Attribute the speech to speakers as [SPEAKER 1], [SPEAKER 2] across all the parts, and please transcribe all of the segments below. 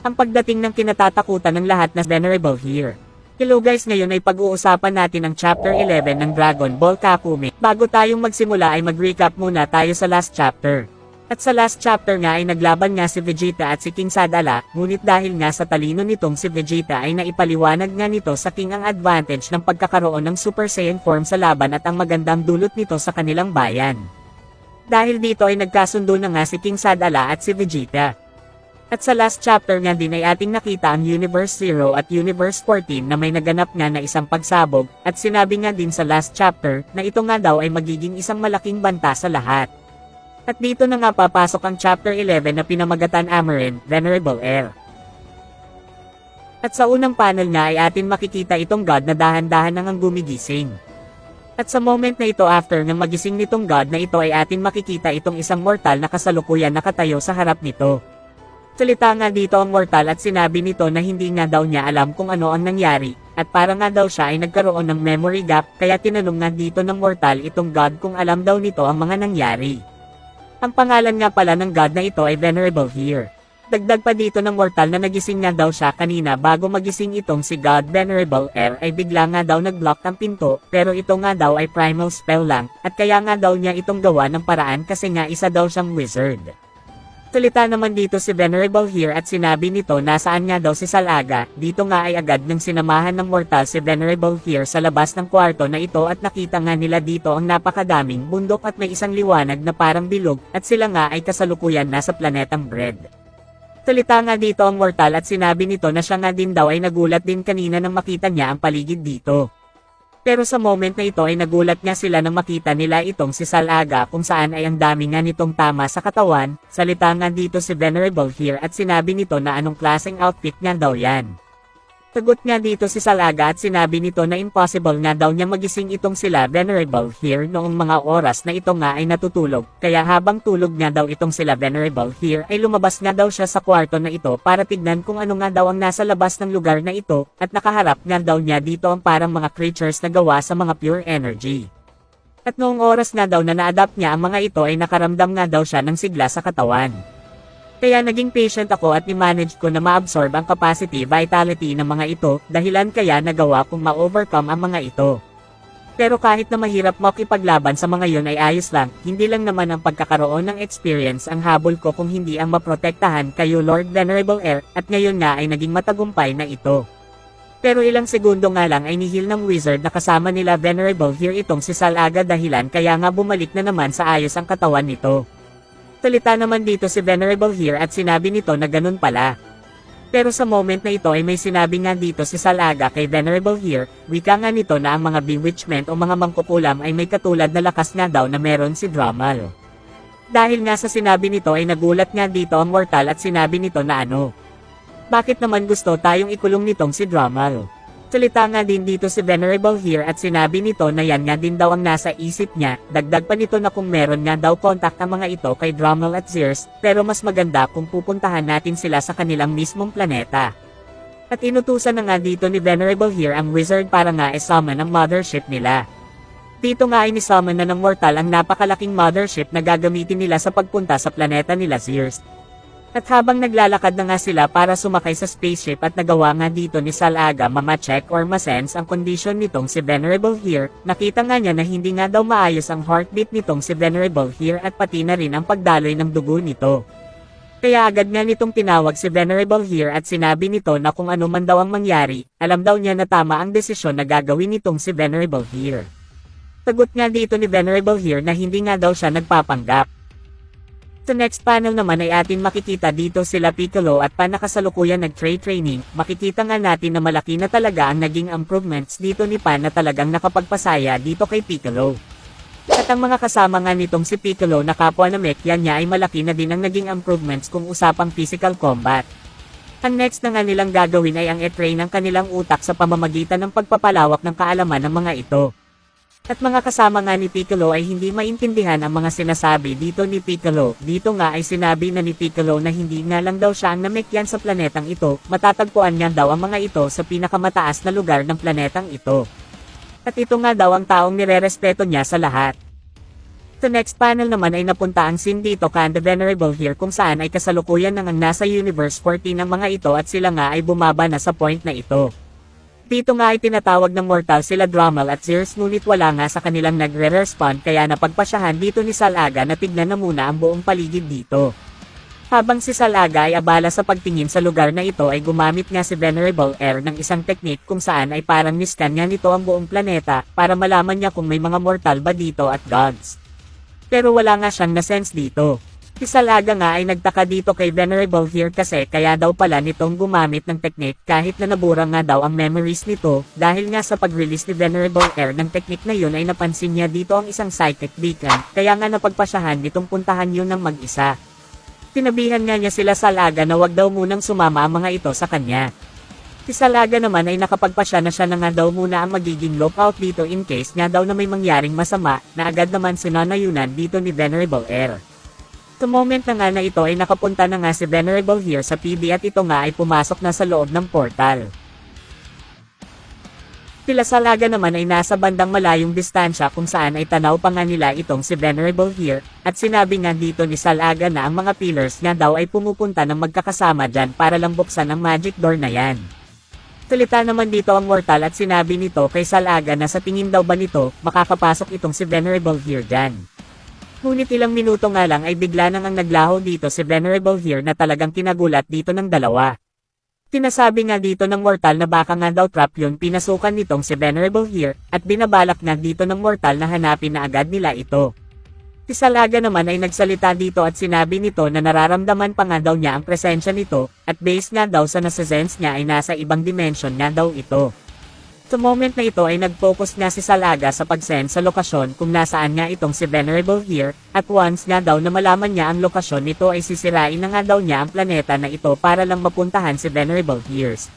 [SPEAKER 1] Ang pagdating ng kinatatakutan ng lahat na Venerable here. Hello guys, ngayon ay pag-uusapan natin ang Chapter 11 ng Dragon Ball Kakumi. Bago tayong magsimula ay mag-recap muna tayo sa last chapter. At sa last chapter nga ay naglaban nga si Vegeta at si King Sadala, ngunit dahil nga sa talino nitong si Vegeta ay naipaliwanag nga nito sa King ang advantage ng pagkakaroon ng Super Saiyan form sa laban at ang magandang dulot nito sa kanilang bayan. Dahil dito ay nagkasundo na nga si King Sadala at si Vegeta. At sa last chapter nga din ay ating nakita ang Universe 0 at Universe 14 na may naganap nga na isang pagsabog, at sinabi nga din sa last chapter na ito nga daw ay magiging isang malaking banta sa lahat. At dito na nga papasok ang chapter 11 na pinamagatan Amarin, Venerable Heir. At sa unang panel nga ay atin makikita itong God na dahan-dahan nang gumigising. At sa moment na ito after ng magising nitong God na ito ay atin makikita itong isang mortal na kasalukuyan nakatayo sa harap nito. Salita nga dito ang mortal at sinabi nito na hindi nga daw niya alam kung ano ang nangyari, at para nga daw siya ay nagkaroon ng memory gap, kaya tinanong nga dito ng mortal itong God kung alam daw nito ang mga nangyari. Ang pangalan nga pala ng God na ito ay Venerable here. Dagdag pa dito ng mortal na nagising nga daw siya kanina bago magising itong si God Venerable Heir ay bigla nga daw nag-block ang pinto, pero ito nga daw ay primal spell lang, at kaya nga daw niya itong gawa ng paraan kasi nga isa daw siyang wizard. Salita naman dito si Venerable here at sinabi nito nasaan nga daw si Salaga, dito nga ay agad nang sinamahan ng mortal si Venerable here sa labas ng kwarto na ito at nakita nga nila dito ang napakadaming bundok at may isang liwanag na parang bilog, at sila nga ay kasalukuyan nasa planetang Bread. Salita nga dito ang mortal at sinabi nito na siya nga din daw ay nagulat din kanina nang makita niya ang paligid dito. Pero sa moment na ito ay nagulat nga sila nang makita nila itong si Salaga kung saan ay ang dami nga nitong tama sa katawan. Salita nga dito si Venerable here at sinabi nito na anong klaseng outfit nga daw yan. Sagot nga dito si Salaga at sinabi nito na impossible nga daw niya magising itong sila Venerable here noong mga oras na ito nga ay natutulog, kaya habang tulog nga daw itong sila Venerable here ay lumabas nga daw siya sa kwarto na ito para tignan kung ano nga daw ang nasa labas ng lugar na ito, at nakaharap nga daw niya dito ang parang mga creatures na gawa sa mga pure energy. At noong oras nga daw na na-adapt niya ang mga ito ay nakaramdam nga daw siya ng sigla sa katawan. Kaya naging patient ako at i-manage ko na ma-absorb ang capacity vitality ng mga ito, dahilan kaya nagawa kong ma-overcome ang mga ito. Pero kahit na mahirap makipaglaban sa mga yon ay ayos lang, hindi lang naman ang pagkakaroon ng experience ang habol ko kung hindi ang maprotektahan kayo Lord Venerable Heir, at ngayon nga ay naging matagumpay na ito. Pero ilang segundo nga lang ay nihil ng wizard na kasama nila Venerable here itong si Salaga, dahilan kaya nga bumalik na naman sa ayos ang katawan nito. Salita naman dito si Venerable here at sinabi nito na ganun pala. Pero sa moment na ito ay may sinabi nga dito si Salaga kay Venerable here, wika nga nito na ang mga bewitchment o mga mangkukulam ay may katulad na lakas nga daw na meron si Dramal. Dahil nga sa sinabi nito ay nagulat nga dito ang mortal at sinabi nito na ano. Bakit naman gusto tayong ikulong nitong si Dramal? Salita nga din dito si Venerable here at sinabi nito na yan nga din daw ang nasa isip niya, dagdag pa nito na kung meron nga daw contact ang mga ito kay Dramal at Zeus, pero mas maganda kung pupuntahan natin sila sa kanilang mismong planeta. At inutusan na nga dito ni Venerable here ang wizard para nga i-summon ang mothership nila. Dito nga ay ni-summon na ng mortal ang napakalaking mothership na gagamitin nila sa pagpunta sa planeta nila Zeus. At habang naglalakad na nga sila para sumakay sa spaceship at nagawa nga dito ni Salaga ma-check or ma-sense ang condition nitong si Venerable here, nakita nga niya na hindi nga daw maayos ang heartbeat nitong si Venerable here at pati na rin ang pagdaloy ng dugo nito. Kaya agad nga nitong tinawag si Venerable here at sinabi nito na kung ano man daw ang mangyari, alam daw niya na tama ang desisyon na gagawin nitong si Venerable here. Sagot nga dito ni Venerable here na hindi nga daw siya nagpapanggap. Sa next panel naman ay atin makikita dito sila Piccolo at Pan nakasalukuyan nag-training, makikita nga natin na malaki na talaga ang naging improvements dito ni Pan na talagang nakapagpasaya dito kay Piccolo. At ang mga kasama nga nitong si Piccolo na kapwa na mech yan niya ay malaki na din ang naging improvements kung usapang physical combat. Ang next na nga nilang gagawin ay ang i-train ang kanilang utak sa pamamagitan ng pagpapalawak ng kaalaman ng mga ito. At mga kasama nga ni Piccolo ay hindi maintindihan ang mga sinasabi dito ni Piccolo. Dito nga ay sinabi na ni Piccolo na hindi nga lang daw siya ang namekyan sa planetang ito, matatagpuan nga daw ang mga ito sa pinakamataas na lugar ng planetang ito. At ito nga daw ang taong nirerespeto niya sa lahat. Sa next panel naman ay napunta ang scene dito kan The Venerable here kung saan ay kasalukuyan nang ang nasa Universe 14 ng mga ito at sila nga ay bumaba na sa point na ito. Dito nga ay tinatawag ng mortal sila Drommel at Zeus ngunit wala nga sa kanilang nagre-respond kaya napagpasyahan dito ni Salaga na tignan na muna ang buong paligid dito. Habang si Salaga ay abala sa pagtingin sa lugar na ito ay gumamit nga si Venerable Air ng isang technique kung saan ay parang niskan nga nito ang buong planeta para malaman niya kung may mga mortal ba dito at gods. Pero wala nga siyang na-sense dito. Si Salaga nga ay nagtaka dito kay Venerable here kasi kaya daw pala nitong gumamit ng technique kahit na nabura nga daw ang memories nito dahil nga sa pag-release ni Venerable Air ng technique na yun ay napansin niya dito ang isang psychic beacon kaya nga napagpasyahan nitong puntahan yun ng mag-isa. Tinabihan nga niya sila Salaga na wag daw munang sumama ang mga ito sa kanya. Si Salaga naman ay nakapagpasya na siya na nga daw muna ang magiging lookout dito in case nga daw na may mangyaring masama na agad naman sinanayunan dito ni Venerable Air. Sa moment na nga na ito ay nakapunta na nga si Venerable here sa PB at ito nga ay pumasok na sa loob ng portal. Sila Salaga naman ay nasa bandang malayong distansya kung saan ay tanaw pa nga nila itong si Venerable here at sinabi nga dito ni Salaga na ang mga pillars nga daw ay pumupunta ng magkakasama dyan para lang buksan ang magic door na yan. Salita naman dito ang mortal at sinabi nito kay Salaga na sa tingin daw ba nito makakapasok itong si Venerable here dyan. Ngunit ilang minuto nga lang ay bigla nang ang naglaho dito si Venerable here na talagang kinagulat dito ng dalawa. Tinasabi nga dito ng mortal na baka nga daw trap yun pinasukan nitong si Venerable here at binabalak nga dito ng mortal na hanapin na agad nila ito. Si Salaga naman ay nagsalita dito at sinabi nito na nararamdaman pa nga daw niya ang presensya nito at based nga daw sa nasa-sense niya ay nasa ibang dimension nga daw ito. Sa moment na ito ay nag-focus nga si Salaga sa pag-sense sa lokasyon kung nasaan nga itong si Venerable here at once nga daw na malaman niya ang lokasyon nito ay sisirain na nga daw niya ang planeta na ito para lang mapuntahan si Venerable Hears.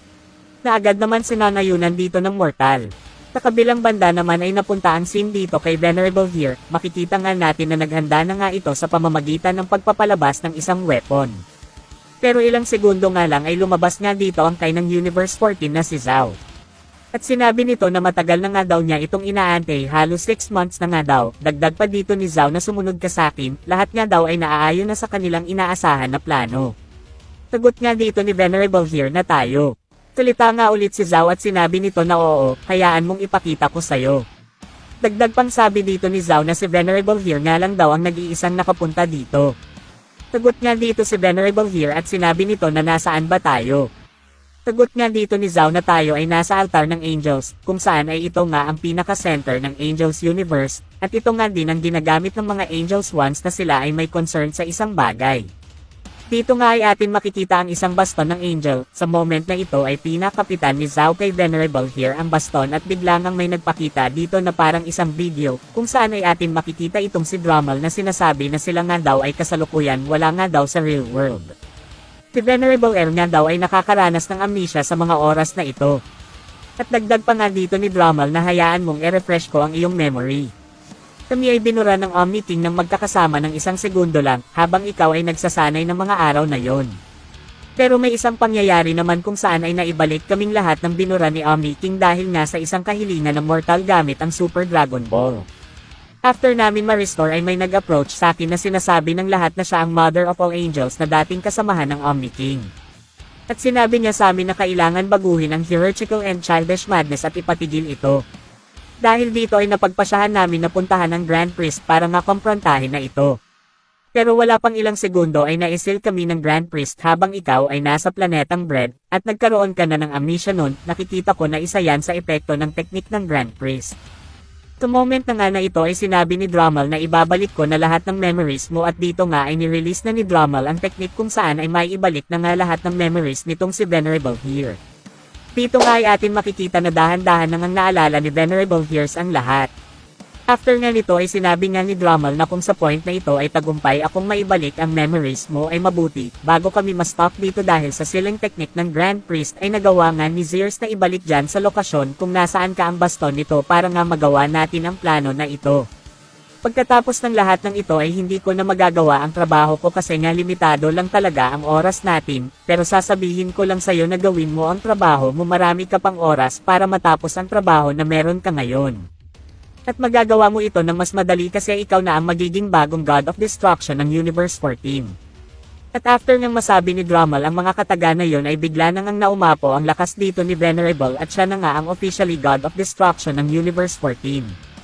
[SPEAKER 1] Na agad naman sinanayunan dito ng mortal. Sa kabilang banda naman ay napunta ang scene dito kay Venerable here, makikita nga natin na naghanda na nga ito sa pamamagitan ng pagpapalabas ng isang weapon. Pero ilang segundo nga lang ay lumabas nga dito ang kay ng Universe 14 na si Zhao. At sinabi nito na matagal na nga daw niya itong inaantay halos 6 months na nga daw, dagdag pa dito ni Zhao na sumunod ka sa akin, lahat nga daw ay naaayon na sa kanilang inaasahan na plano. Sagot nga dito ni Venerable here na tayo. Salita nga ulit si Zhao at sinabi nito na oo, hayaan mong ipakita ko sayo. Dagdag pang sabi dito ni Zhao na si Venerable here nga lang daw ang nag-iisang nakapunta dito. Sagot nga dito si Venerable here at sinabi nito na nasaan ba tayo. Sagot nga dito ni Zhao na tayo ay nasa altar ng Angels, kung saan ay ito nga ang pinaka-center ng Angels Universe, at ito nga din ang ginagamit ng mga Angels once na sila ay may concern sa isang bagay. Dito nga ay atin makikita ang isang baston ng Angel, sa moment na ito ay pinakapitan ni Zhao kay Venerable here ang baston at biglang ang may nagpakita dito na parang isang video, kung saan ay atin makikita itong si Drommel na sinasabi na sila nga daw ay kasalukuyan wala nga daw sa real world. Si Venerable Air nga daw ay nakakaranas ng amnesia sa mga oras na ito. At dagdag pa nga dito ni Drommel na hayaan mong i-refresh ko ang iyong memory. Kami ay binura ng Omni King ng magkakasama ng 1 segundo lang habang ikaw ay nagsasanay ng mga araw na yon. Pero may isang pangyayari naman kung saan ay naibalik kaming lahat ng binura ni Omni King dahil nga sa isang kahilingan ng mortal gamit ang Super Dragon Ball. After namin ma-restore ay may nag-approach sa akin na sinasabi ng lahat na siya ang Mother of All Angels na dating kasamahan ng Omni King. At sinabi niya sa amin na kailangan baguhin ang hierarchical and childish madness at ipatigil ito. Dahil dito ay napagpasyahan namin na puntahan ang Grand Priest para makomprontahin na ito. Pero wala pang ilang segundo ay naisil kami ng Grand Priest habang ikaw ay nasa planetang Bread, at nagkaroon ka na ng amnesia nun, nakikita ko na isa yan sa epekto ng teknik ng Grand Priest. Sa moment na nga na ito ay sinabi ni Drommel na ibabalik ko na lahat ng memories mo at dito nga ay ni-release na ni Drommel ang teknik kung saan ay may ibalik na nga lahat ng memories nitong si Venerable here. Dito nga ay atin makikita na dahan-dahan nang naalala ni Venerable Hears ang lahat. After nga nito ay sinabi nga ni Drommel na kung sa point na ito ay tagumpay akong maibalik ang memories mo ay mabuti, bago kami ma-stop dito dahil sa sealing technique ng Grand Priest ay nagawa nga ni Zeus na ibalik dyan sa lokasyon kung nasaan ka ang baston nito para nga magawa natin ang plano na ito. Pagkatapos ng lahat ng ito ay hindi ko na magagawa ang trabaho ko kasi nga limitado lang talaga ang oras natin, pero sasabihin ko lang sa'yo na gawin mo ang trabaho mo marami ka pang oras para matapos ang trabaho na meron ka ngayon. At magagawa mo ito ng mas madali kasi ikaw na ang magiging bagong God of Destruction ng Universe 14. At after ngang masabi ni Drommel ang mga kataga na yon ay bigla nang ang naumapo ang lakas dito ni Venerable at siya na nga ang officially God of Destruction ng Universe 14.